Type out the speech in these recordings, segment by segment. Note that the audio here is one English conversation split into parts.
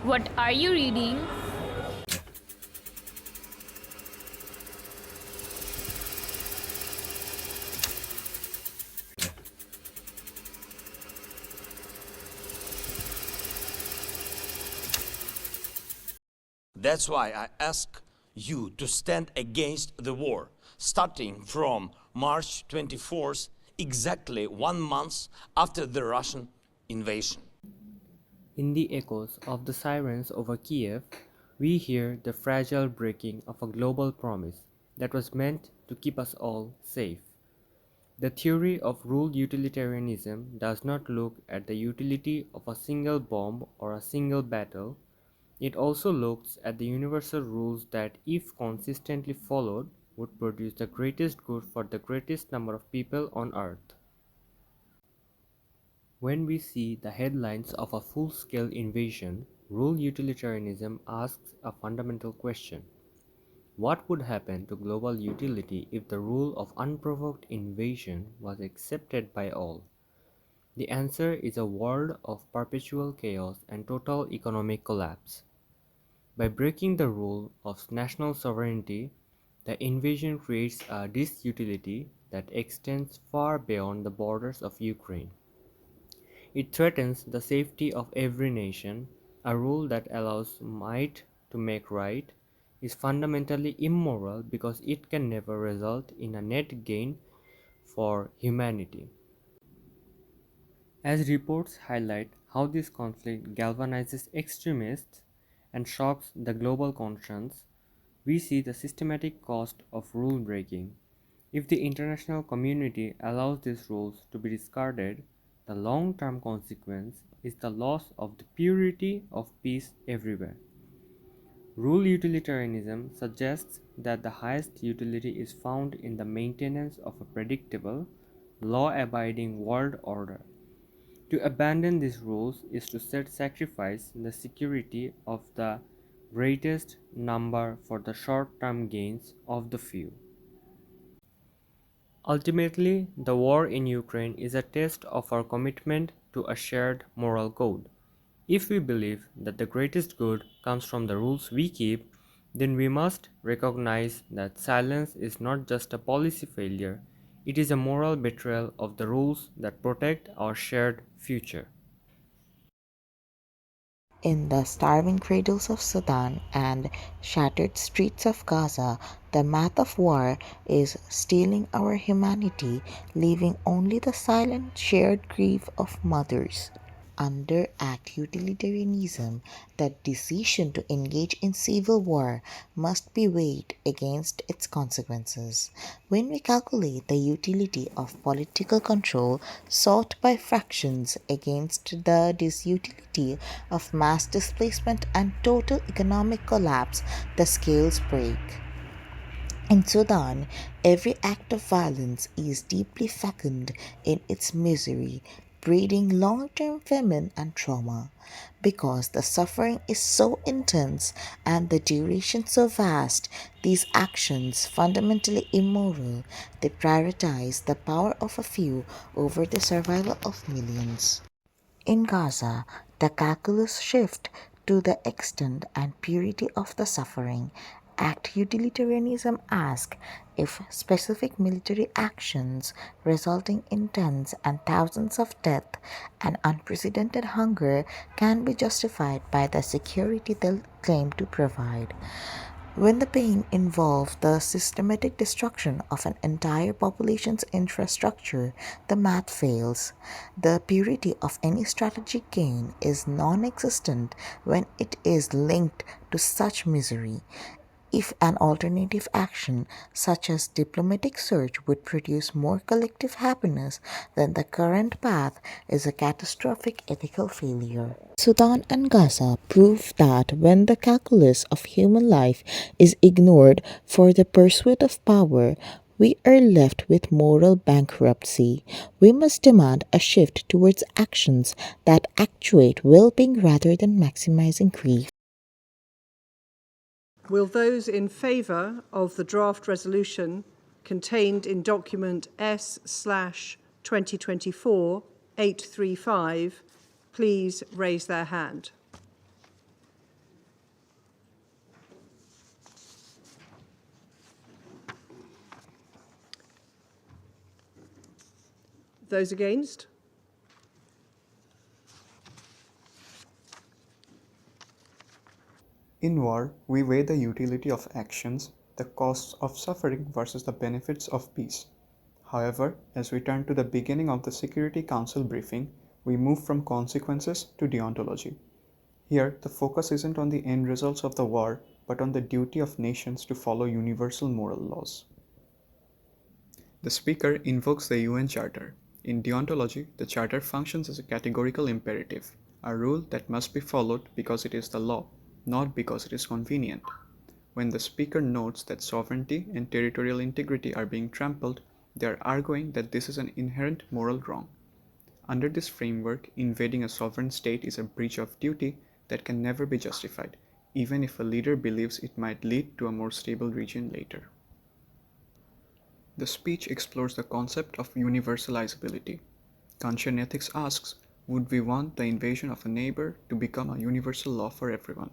What are you reading? That's why I ask you to stand against the war, starting from March 24th, exactly 1 month after the Russian invasion. In the echoes of the sirens over Kiev, we hear the fragile breaking of a global promise that was meant to keep us all safe. The theory of rule utilitarianism does not look at the utility of a single bomb or a single battle. It also looks at the universal rules that, if consistently followed, would produce the greatest good for the greatest number of people on earth. When we see the headlines of a full-scale invasion, rule utilitarianism asks a fundamental question. What would happen to global utility if the rule of unprovoked invasion was accepted by all? The answer is a world of perpetual chaos and total economic collapse. By breaking the rule of national sovereignty, the invasion creates a disutility that extends far beyond the borders of Ukraine. It threatens the safety of every nation. A rule that allows might to make right is fundamentally immoral because it can never result in a net gain for humanity. As reports highlight how this conflict galvanizes extremists and shocks the global conscience, we see the systematic cost of rule breaking. If the international community allows these rules to be discarded, the long-term consequence is the loss of the purity of peace everywhere. Rule utilitarianism suggests that the highest utility is found in the maintenance of a predictable, law-abiding world order. To abandon these rules is to sacrifice the security of the greatest number for the short-term gains of the few. Ultimately, the war in Ukraine is a test of our commitment to a shared moral code. If we believe that the greatest good comes from the rules we keep, then we must recognize that silence is not just a policy failure, it is a moral betrayal of the rules that protect our shared future. In the starving cradles of Sudan and shattered streets of Gaza, the math of war is stealing our humanity, leaving only the silent shared grief of mothers. Under Act Utilitarianism, the decision to engage in civil war must be weighed against its consequences. When we calculate the utility of political control sought by factions against the disutility of mass displacement and total economic collapse, the scales break. In Sudan, every act of violence is deeply fecund in its misery, breeding long-term famine and trauma. Because the suffering is so intense and the duration so vast, these actions, fundamentally immoral, they prioritize the power of a few over the survival of millions. In Gaza, the calculus shifts to the extent and purity of the suffering. Act utilitarianism asks if specific military actions resulting in tens and thousands of deaths and unprecedented hunger can be justified by the security they claim to provide. When the pain involves the systematic destruction of an entire population's infrastructure, the math fails. The purity of any strategic gain is non existent when it is linked to such misery. If an alternative action, such as diplomatic search, would produce more collective happiness than the current path, is a catastrophic ethical failure. Sudan and Gaza prove that when the calculus of human life is ignored for the pursuit of power, we are left with moral bankruptcy. We must demand a shift towards actions that actuate well being rather than maximizing grief. Will those in favour of the draft resolution contained in document S/2024-835 please raise their hand? Those against? In war, we weigh the utility of actions, the costs of suffering versus the benefits of peace. However, as we turn to the beginning of the Security Council briefing, we move from consequences to deontology. Here, the focus isn't on the end results of the war, but on the duty of nations to follow universal moral laws. The speaker invokes the UN Charter. In deontology, the Charter functions as a categorical imperative, a rule that must be followed because it is the law, not because it is convenient. When the speaker notes that sovereignty and territorial integrity are being trampled, they are arguing that this is an inherent moral wrong. Under this framework, invading a sovereign state is a breach of duty that can never be justified, even if a leader believes it might lead to a more stable region later. The speech explores the concept of universalizability. Kantian ethics asks, would we want the invasion of a neighbor to become a universal law for everyone?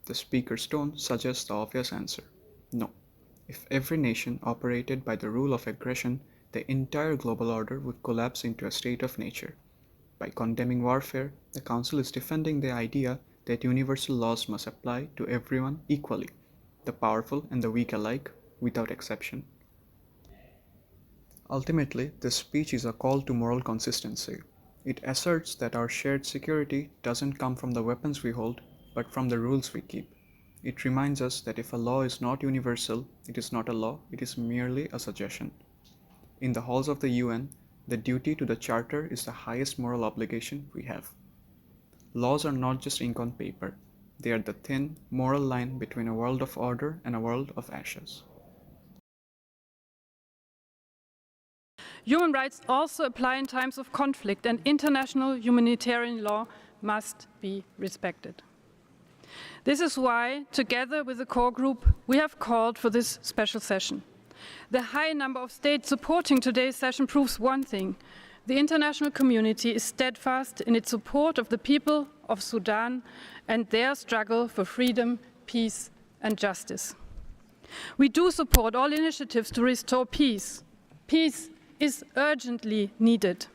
The speaker's tone suggests the obvious answer: no. If every nation operated by the rule of aggression, the entire global order would collapse into a state of nature. By condemning warfare, the Council is defending the idea that universal laws must apply to everyone equally, the powerful and the weak alike, without exception. Ultimately, this speech is a call to moral consistency. It asserts that our shared security doesn't come from the weapons we hold, but from the rules we keep. It reminds us that if a law is not universal, it is not a law, it is merely a suggestion. In the halls of the UN, the duty to the Charter is the highest moral obligation we have. Laws are not just ink on paper, they are the thin, moral line between a world of order and a world of ashes. Human rights also apply in times of conflict, and international humanitarian law must be respected. This is why, together with the core group, we have called for this special session. The high number of states supporting today's session proves one thing: the international community is steadfast in its support of the people of Sudan and their struggle for freedom, peace, and justice. We do support all initiatives to restore peace. Peace is urgently needed.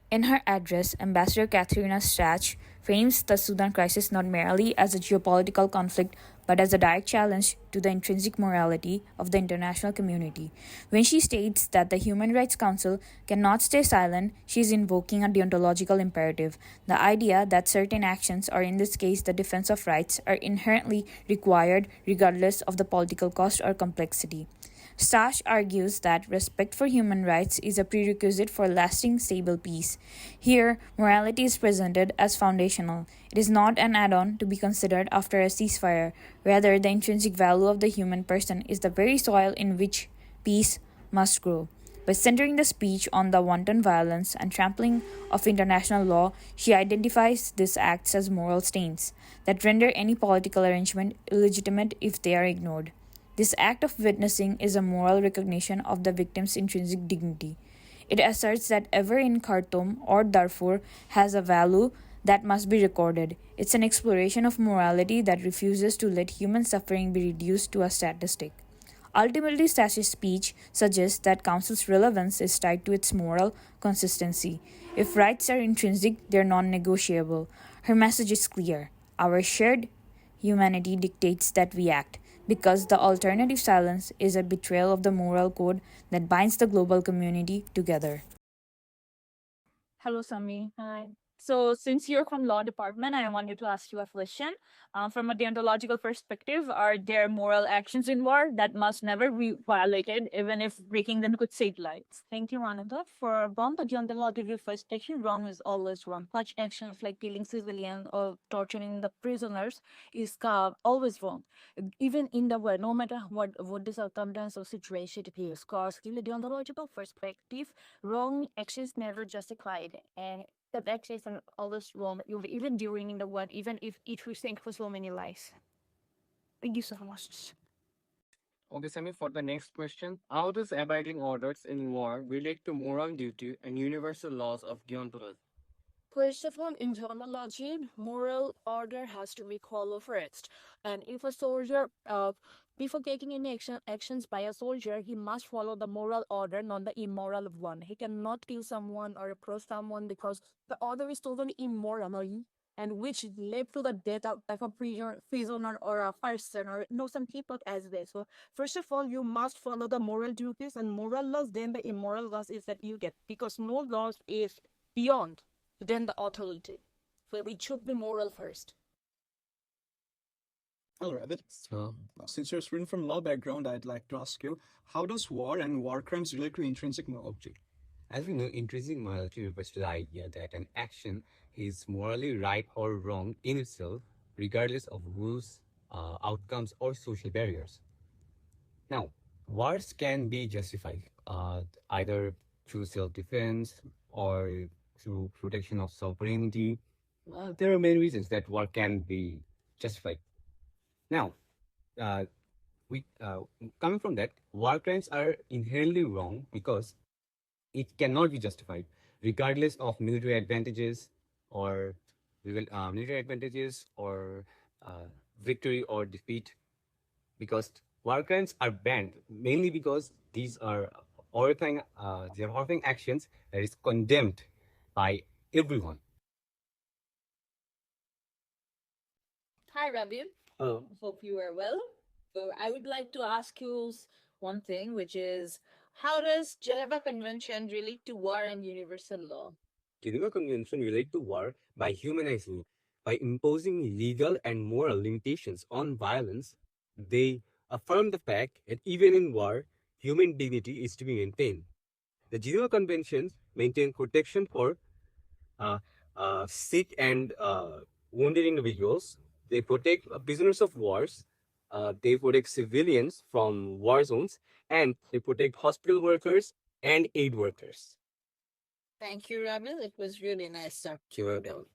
In her address, Ambassador Katharina Stach frames the Sudan crisis not merely as a geopolitical conflict but as a direct challenge to the intrinsic morality of the international community. When she states that the Human Rights Council cannot stay silent, she is invoking a deontological imperative, the idea that certain actions, or in this case the defense of rights, are inherently required regardless of the political cost or complexity. Stash argues that respect for human rights is a prerequisite for lasting, stable peace. Here, morality is presented as foundational. It is not an add-on to be considered after a ceasefire. Rather, the intrinsic value of the human person is the very soil in which peace must grow. By centering the speech on the wanton violence and trampling of international law, she identifies these acts as moral stains that render any political arrangement illegitimate if they are ignored. This act of witnessing is a moral recognition of the victim's intrinsic dignity. It asserts that ever in Khartoum or Darfur has a value that must be recorded. It's an exploration of morality that refuses to let human suffering be reduced to a statistic. Ultimately, Stash's speech suggests that Council's relevance is tied to its moral consistency. If rights are intrinsic, they're non-negotiable. Her message is clear. Our shared humanity dictates that we act, because the alternative silence is a betrayal of the moral code that binds the global community together. Hello, Sami. Hi. So, since you're from law department, I wanted to ask you a question. From a deontological perspective, are there moral actions in war that must never be violated, even if breaking them could save lives? Thank you, Ranada. For from the deontological perspective, wrong is always wrong. Such actions like killing civilians or torturing the prisoners is always wrong. Even in the world, no matter what the circumstance or situation it is. Because in the deontological perspective, wrong actions never justified, and that actions are always wrong, even during the war, even if it will sink for so many lives. Thank you so much. Okay, Sami, for the next question, how does abiding orders in war relate to moral duty and universal laws of deontology? First of all, in terminology, moral order has to be followed first. And if a soldier, before taking any actions by a soldier, he must follow the moral order, not the immoral one. He cannot kill someone or approach someone because the order is totally immoral, and which led to the death of a prisoner or a person or no some people as this. So first of all, you must follow the moral duties and moral laws. Then the immoral laws is that you get because no laws is beyond then the authority. So it should be moral first. All right. So, since you're a student from law background, I'd like to ask you, how does war and war crimes relate to intrinsic morality? As we know, intrinsic morality refers to the idea that an action is morally right or wrong in itself, regardless of rules, outcomes, or social barriers. Now, wars can be justified either through self defense or through protection of sovereignty. There are many reasons that war can be justified. Now, uh, we coming from that, war crimes are inherently wrong because it cannot be justified, regardless of military advantages or uh, victory or defeat. Because war crimes are banned mainly because they are horrifying actions that is condemned by everyone. Hi, Ravi. Hope you are well. So I would like to ask you one thing, which is how does Geneva Convention relate to war and universal law? Geneva Convention relate to war by humanizing it. By imposing legal and moral limitations on violence, they affirm the fact that even in war, human dignity is to be maintained. The Geneva Conventions maintain protection for uh, sick and wounded individuals. They protect prisoners of wars. They protect civilians from war zones, and they protect hospital workers and aid workers. Thank you, Ravi. It was really nice talking to you.